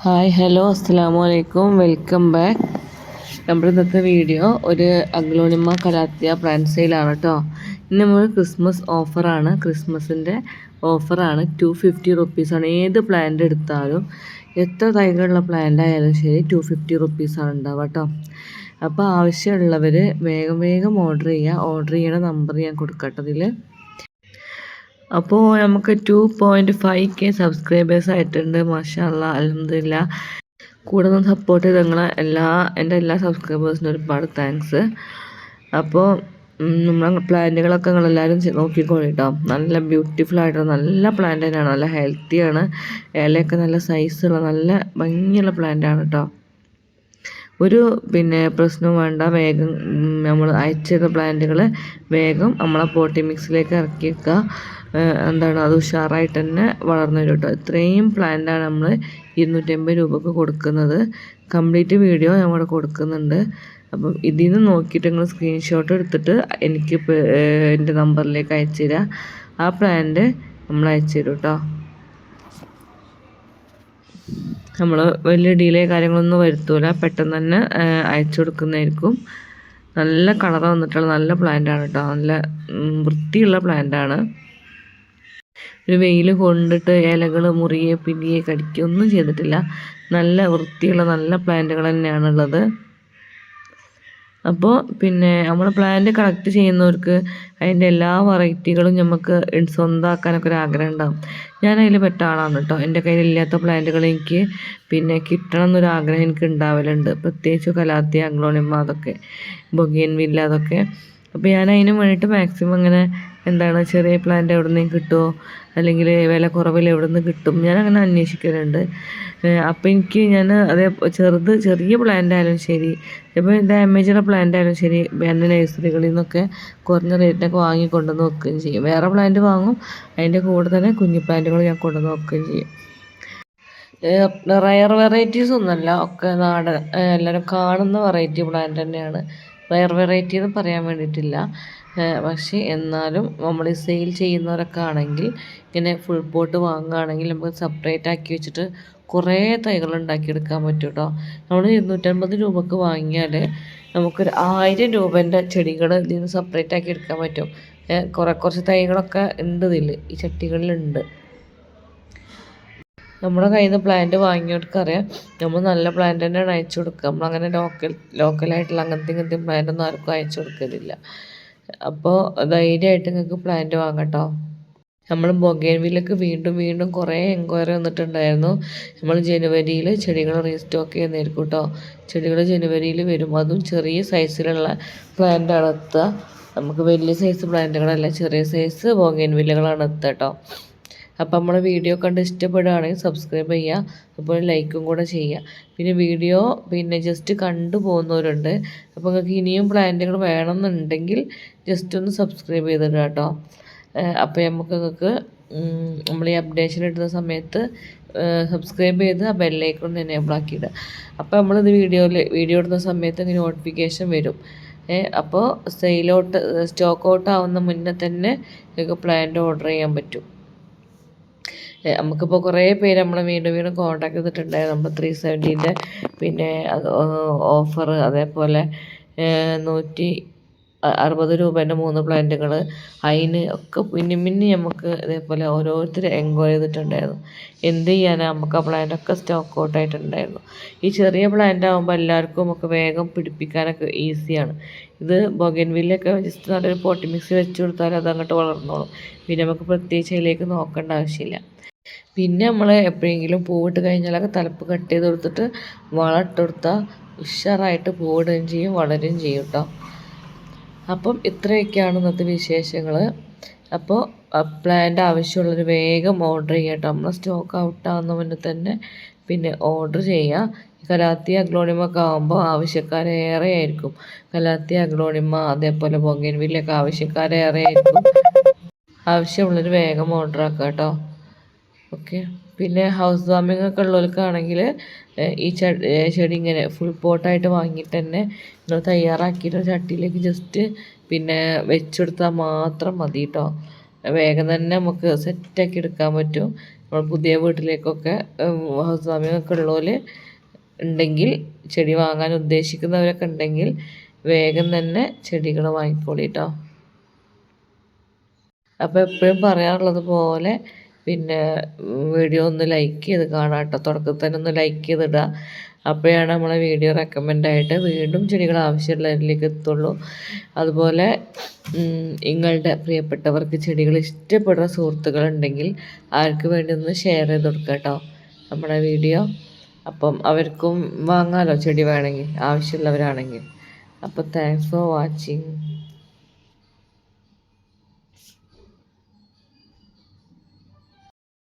Hi hello അസ്സലാമു അലൈക്കും welcome back. നമ്മുടെ ഇന്നത്തെ വീഡിയോ ഒരു അഗ്ലോണിമ കലാത്തിയ പ്ലാന്റ് സെയിലാണ് കേട്ടോ. ഇന്ന് നമ്മൾ ക്രിസ്മസ് ഓഫറാണ്, ക്രിസ്മസിൻ്റെ ഓഫറാണ്. 250 റുപ്പീസാണ്. ഏത് പ്ലാന്റ് എടുത്താലും എത്ര തൈകളുള്ള പ്ലാന്റ് ആയാലും ശരി 250 റുപ്പീസാണ് ഉണ്ടാവുക കേട്ടോ. അപ്പോൾ ആവശ്യമുള്ളവർ വേഗം വേഗം ഓർഡർ ചെയ്യുക. ഓർഡർ ചെയ്യണ നമ്പർ ഞാൻ കൊടുക്കട്ടതിൽ. അപ്പോൾ നമുക്ക് 2.5K സബ്സ്ക്രൈബേഴ്സ് ആയിട്ടുണ്ട്. മാഷാ അല്ലാഹ്, അൽഹംദുലില്ലാ. കൂടെ നിന്ന് സപ്പോർട്ട് ചെയ്ത എൻ്റെ എല്ലാ സബ്സ്ക്രൈബേഴ്സിനും ഒരുപാട് താങ്ക്സ്. അപ്പോൾ നമ്മളെ പ്ലാന്റുകളൊക്കെ നിങ്ങളെല്ലാവരും നോക്കിക്കോളൂ കേട്ടോ. നല്ല ബ്യൂട്ടിഫുൾ ആയിട്ടുള്ള നല്ല പ്ലാന്റ് തന്നെയാണ്, നല്ല ഹെൽത്തിയാണ്. ഇലയൊക്കെ നല്ല സൈസുള്ള നല്ല ഭംഗിയുള്ള പ്ലാന്റാണ് കേട്ടോ. ഒരു പ്രശ്നവും വേണ്ട. വേഗം നമ്മൾ അയച്ചിരുന്ന പ്ലാന്റുകൾ വേഗം നമ്മളെ പോട്ടി മിക്സിലേക്ക് ഇറക്കി വെക്കുക. അത് ഉഷാറായിട്ട് തന്നെ വളർന്നു വരും കേട്ടോ. ഇത്രയും പ്ലാന്റാണ് നമ്മൾ 250 രൂപക്ക് കൊടുക്കുന്നത്. കംപ്ലീറ്റ് വീഡിയോ നമ്മൾ കൊടുക്കുന്നുണ്ട്. അപ്പം ഇതിൽ നിന്ന് നോക്കിയിട്ട് നിങ്ങൾ സ്ക്രീൻഷോട്ട് എടുത്തിട്ട് എനിക്ക് എൻ്റെ നമ്പറിലേക്ക് അയച്ചു തരാം. ആ പ്ലാന്റ് നമ്മൾ അയച്ചു തരും കേട്ടോ. നമ്മൾ വലിയ ഡിലേ കാര്യങ്ങളൊന്നും വരുത്തൂല, പെട്ടെന്ന് തന്നെ അയച്ചു കൊടുക്കുന്നതായിരിക്കും. നല്ല കളർ വന്നിട്ടുള്ള നല്ല പ്ലാന്റാണ് കേട്ടോ. നല്ല വൃത്തിയുള്ള പ്ലാന്റാണ്. ഒരു വെയിൽ കൊണ്ടിട്ട് ഇലകൾ മുറിയെ പിരിയെ കടിക്കുകയൊന്നും ചെയ്തിട്ടില്ല. നല്ല വൃത്തിയുള്ള നല്ല പ്ലാന്റുകൾ തന്നെയാണുള്ളത്. അപ്പോൾ നമ്മൾ പ്ലാന്റ് കളക്ട് ചെയ്യുന്നവർക്ക് അതിൻ്റെ എല്ലാ വെറൈറ്റികളും നമുക്ക് സ്വന്തമാക്കാനൊക്കെ ഒരു ആഗ്രഹം ഉണ്ടാകും. ഞാൻ അതിൽ പെട്ട ആളാണ് കേട്ടോ. എൻ്റെ കയ്യിലില്ലാത്ത പ്ലാന്റുകൾ എനിക്ക് കിട്ടണം എന്നൊരു ആഗ്രഹം എനിക്ക് ഉണ്ടാവലുണ്ട്. പ്രത്യേകിച്ച് കലാത്തിയ, അഗ്ലോണിമ, അതൊക്കെ ബൊഗെയിൻവില്ല അതൊക്കെ. അപ്പോൾ ഞാൻ അതിന് വേണ്ടിയിട്ട് മാക്സിമം ഇങ്ങനെ ചെറിയ പ്ലാന്റ് എവിടെ നിന്ന് കിട്ടുമോ, അല്ലെങ്കിൽ വില കുറവിൽ എവിടെ നിന്ന് കിട്ടും, ഞാനങ്ങനെ അന്വേഷിക്കലുണ്ട്. അപ്പോൾ അതേ ചെറിയ പ്ലാന്റ് ആയാലും ശരി, ഇപ്പോൾ ഡാമേജുള്ള പ്ലാന്റ് ആയാലും ശരി, എൻ്റെ നഴ്സറികളിൽ നിന്നൊക്കെ കുറഞ്ഞ റേറ്റിനൊക്കെ വാങ്ങി കൊണ്ടുവന്ന് വെക്കുകയും ചെയ്യും. വേറെ പ്ലാന്റ് വാങ്ങും, അതിൻ്റെ കൂടെ തന്നെ കുഞ്ഞു പ്ലാന്റുകൾ ഞാൻ കൊണ്ടുവന്ന് വെക്കുകയും ചെയ്യും. റയർ വെറൈറ്റീസ് ഒന്നുമല്ല, ഒക്കെ നാടൻ എല്ലാവരും കാണുന്ന വെറൈറ്റി പ്ലാന്റ് തന്നെയാണ്. റയർ വെറൈറ്റി എന്ന് പറയാൻ വേണ്ടിയിട്ടില്ല. പക്ഷേ എന്നാലും നമ്മൾ സെയിൽ ചെയ്യുന്നവരൊക്കെ ആണെങ്കിൽ ഇങ്ങനെ ഫുൾ പോട്ട് വാങ്ങുകയാണെങ്കിൽ നമുക്ക് സെപ്പറേറ്റ് ആക്കി വെച്ചിട്ട് കുറേ തൈകൾ ഉണ്ടാക്കിയെടുക്കാൻ പറ്റും കേട്ടോ. നമ്മൾ 250 രൂപക്ക് വാങ്ങിയാൽ നമുക്കൊരു 1000 രൂപേൻ്റെ ചെടികൾ ഇതിൽ നിന്ന് സെപ്പറേറ്റ് ആക്കി എടുക്കാൻ പറ്റും. കുറച്ച് തൈകളൊക്കെ ഉണ്ട് ഈ ചട്ടികളിലുണ്ട്. നമ്മുടെ കയ്യിൽ നിന്ന് പ്ലാന്റ് വാങ്ങിയവർക്കറിയാം നമ്മൾ നല്ല പ്ലാന്റ് തന്നെയാണ് അയച്ചു കൊടുക്കുക. നമ്മളങ്ങനെ ലോക്കലായിട്ടുള്ള അങ്ങനത്തെ പ്ലാന്റ് ഒന്നും ആർക്കും അയച്ചു കൊടുക്കലില്ല. അപ്പോൾ ധൈര്യമായിട്ട് നിങ്ങൾക്ക് പ്ലാന്റ് വാങ്ങട്ടോ. നമ്മൾ ബൊഗെയിൻവില്ലക്ക് വീണ്ടും കുറേ എൻക്വയറി വന്നിട്ടുണ്ടായിരുന്നു. നമ്മൾ ജനുവരിയിൽ ചെടികൾ റീസ്റ്റോക്ക് ചെയ്യുന്നതായിരിക്കും കേട്ടോ. ചെടികൾ ജനുവരിയിൽ വരും. അതും ചെറിയ സൈസിലുള്ള പ്ലാന്റാണ് എത്തുക. നമുക്ക് വലിയ സൈസ് പ്ലാന്റുകളല്ല, ചെറിയ സൈസ് ബൊഗെയിൻവില്ലകളാണ് എത്തുക കേട്ടോ. അപ്പോൾ നമ്മുടെ വീഡിയോ കണ്ട് ഇഷ്ടപ്പെടുകയാണെങ്കിൽ സബ്സ്ക്രൈബ് ചെയ്യുക, അതുപോലെ ലൈക്കും കൂടെ ചെയ്യുക. പിന്നെ വീഡിയോ ജസ്റ്റ് കണ്ടു പോകുന്നവരുണ്ട്. അപ്പോൾ നിങ്ങൾക്ക് ഇനിയും പ്ലാന്റുകൾ വേണമെന്നുണ്ടെങ്കിൽ ജസ്റ്റ് ഒന്ന് സബ്സ്ക്രൈബ് ചെയ്തിടുക കേട്ടോ. അപ്പോൾ നിങ്ങൾക്ക് നമ്മൾ ഈ അപ്ഡേഷൻ ഇടുന്ന സമയത്ത് സബ്സ്ക്രൈബ് ചെയ്ത് ആ ബെല്ലൈക്കൺ എനേബിൾ ആക്കിയിടുക. അപ്പോൾ നമ്മളിത് വീഡിയോ ഇടുന്ന സമയത്ത് ഇങ്ങനെ നോട്ടിഫിക്കേഷൻ വരും. അപ്പോൾ സ്റ്റോക്ക് ഔട്ട് ആവുന്ന മുന്നേ തന്നെ നിങ്ങൾക്ക് പ്ലാന്റ് ഓർഡർ ചെയ്യാൻ പറ്റും. നമുക്കിപ്പോൾ കുറേ പേര് നമ്മളെ വീണ്ടും കോൺടാക്ട് ചെയ്തിട്ടുണ്ടായിരുന്നു. നമ്മൾ 370ൻ്റെ ഓഫർ, അതേപോലെ 160 രൂപേൻ്റെ 3 പ്ലാന്റുകൾ, അതിന് ഒക്കെ പിന്നെ നമുക്ക് ഇതേപോലെ ഓരോരുത്തർ എൻക്വയറി ചെയ്തിട്ടുണ്ടായിരുന്നു. എന്ത് ചെയ്യാനാണ്, നമുക്ക് ആ പ്ലാന്റൊക്കെ സ്റ്റോക്ക് ഔട്ട് ആയിട്ടുണ്ടായിരുന്നു. ഈ ചെറിയ പ്ലാന്റ് ആകുമ്പോൾ എല്ലാവർക്കും നമുക്ക് വേഗം പിടിപ്പിക്കാനൊക്കെ ഈസിയാണ്. ഇത് ബൊഗെയിൻവില്ലയൊക്കെ ജസ്റ്റ് നല്ലൊരു പോട്ടി മിക്സ് വെച്ച് കൊടുത്താൽ അത് അങ്ങോട്ട് വളർന്നോളും. പിന്നെ നമുക്ക് പ്രത്യേകിച്ച് അതിലേക്ക് നോക്കേണ്ട ആവശ്യമില്ല. പിന്നെ നമ്മൾ എപ്പോഴെങ്കിലും പൂവിട്ട് കഴിഞ്ഞാലൊക്കെ തലപ്പ് കട്ട് ചെയ്ത് കൊടുത്തിട്ട് വളം ഇട്ട് കൊടുത്താൽ ഉഷാറായിട്ട് പൂവിടുകയും ചെയ്യും, വളരുകയും ചെയ്യും കേട്ടോ. അപ്പം ഇത്രയൊക്കെയാണ് ഇന്നത്തെ വിശേഷങ്ങൾ. അപ്പോൾ പ്ലാന്റ് ആവശ്യമുള്ളൊരു വേഗം ഓർഡർ ചെയ്യുക കേട്ടോ. നമ്മൾ സ്റ്റോക്ക് ഔട്ടാവുന്ന മുന്നേ തന്നെ ഓർഡർ ചെയ്യുക. കലാത്തിയ അഗ്ലോണിമ ഒക്കെ ആകുമ്പോൾ ആവശ്യക്കാരേറെ ആയിരിക്കും. കലാത്തിയ അഗ്ലോണിമ, അതേപോലെ ബൊഗെയിൻവില്ലയൊക്കെ ആവശ്യക്കാരേറെ ആയിരിക്കും. ആവശ്യമുള്ളൊരു വേഗം ഓർഡർ ആക്കുക കേട്ടോ. ഓക്കെ. പിന്നെ ഹൗസ് വാമിംഗ് ഒക്കെ ഉള്ളവർക്കാണെങ്കിൽ ഈ ചെടി ഇങ്ങനെ ഫുൾ പോട്ടായിട്ട് വാങ്ങിയിട്ട് തന്നെ നിങ്ങൾ തയ്യാറാക്കിയിട്ട് ചട്ടിയിലേക്ക് ജസ്റ്റ് വെച്ചെടുത്താൽ മാത്രം മതി കേട്ടോ. വേഗം തന്നെ നമുക്ക് സെറ്റാക്കി എടുക്കാൻ പറ്റും. നമ്മൾ പുതിയ വീട്ടിലേക്കൊക്കെ ഹൗസ് വാമിങ്ങൊക്കെ ഉള്ളവർ ഉണ്ടെങ്കിൽ, ചെടി വാങ്ങാൻ ഉദ്ദേശിക്കുന്നവരൊക്കെ ഉണ്ടെങ്കിൽ വേഗം തന്നെ ചെടികൾ വാങ്ങിക്കോളി കേട്ടോ. അപ്പോൾ എപ്പോഴും പറയാറുള്ളത് പോലെ പിന്നെ വീഡിയോ ഒന്ന് ലൈക്ക് ചെയ്ത് കാണാം കേട്ടോ. തുടക്കത്തിൽ തന്നെ ഒന്ന് ലൈക്ക് ചെയ്തിടുക. അപ്പോഴാണ് നമ്മളെ വീഡിയോ റെക്കമെൻഡായിട്ട് വീണ്ടും ചെടികൾ ആവശ്യമുള്ളവരിലേക്ക് എത്തുള്ളൂ. അതുപോലെ നിങ്ങളുടെ പ്രിയപ്പെട്ടവർക്ക് ചെടികൾ ഇഷ്ടപ്പെടുന്ന സുഹൃത്തുക്കളുണ്ടെങ്കിൽ അവർക്ക് വേണ്ടി ഒന്ന് ഷെയർ ചെയ്ത് കൊടുക്കുക കേട്ടോ നമ്മുടെ വീഡിയോ. അപ്പം അവർക്കും വാങ്ങാമല്ലോ ചെടി വേണമെങ്കിൽ, ആവശ്യമുള്ളവരാണെങ്കിൽ. അപ്പോൾ താങ്ക്സ് ഫോർ വാച്ചിങ്.